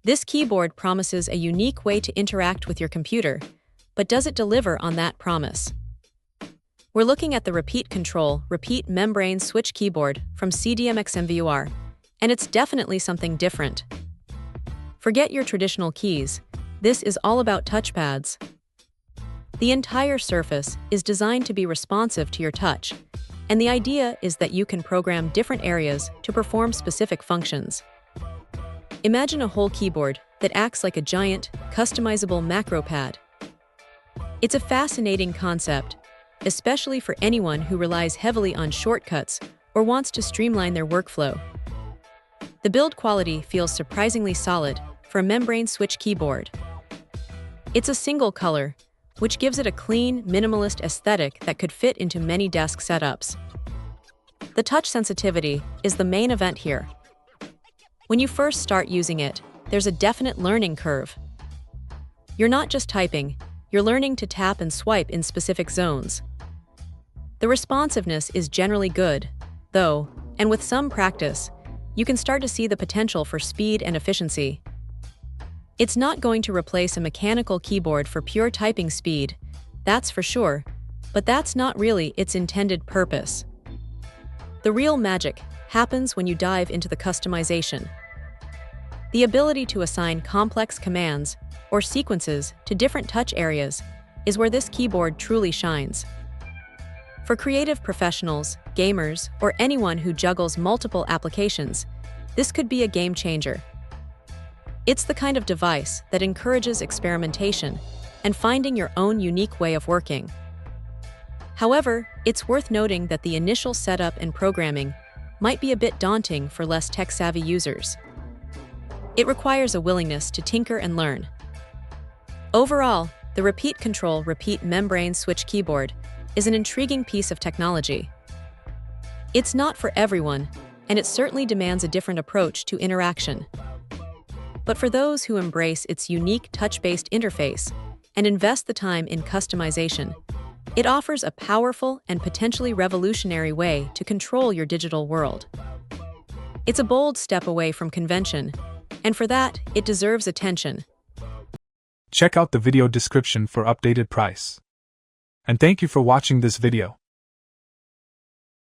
This keyboard promises a unique way to interact with your computer, but does it deliver on that promise? We're looking at the Repeat Control Repeat Membrane Switch Keyboard from CDMX-MVUR, and it's definitely something different. Forget your traditional keys. This is all about touchpads. The entire surface is designed to be responsive to your touch, and the idea is that you can program different areas to perform specific functions. Imagine a whole keyboard that acts like a giant, customizable macro pad. It's a fascinating concept, especially for anyone who relies heavily on shortcuts or wants to streamline their workflow. The build quality feels surprisingly solid for a membrane switch keyboard. It's a single color, which gives it a clean, minimalist aesthetic that could fit into many desk setups. The touch sensitivity is the main event here. When you first start using it, there's a definite learning curve. You're not just typing, you're learning to tap and swipe in specific zones. The responsiveness is generally good, though, and with some practice, you can start to see the potential for speed and efficiency. It's not going to replace a mechanical keyboard for pure typing speed, that's for sure, but that's not really its intended purpose. The real magic happens when you dive into the customization. The ability to assign complex commands or sequences to different touch areas is where this keyboard truly shines. For creative professionals, gamers, or anyone who juggles multiple applications, this could be a game changer. It's the kind of device that encourages experimentation and finding your own unique way of working. However, it's worth noting that the initial setup and programming might be a bit daunting for less tech-savvy users. It requires a willingness to tinker and learn. Overall, the Repeat Control Repeat Membrane Switch Keyboard is an intriguing piece of technology. It's not for everyone, and it certainly demands a different approach to interaction. But for those who embrace its unique touch-based interface and invest the time in customization, it offers a powerful and potentially revolutionary way to control your digital world. It's a bold step away from convention, and for that, it deserves attention. Check out the video description for updated price. And thank you for watching this video.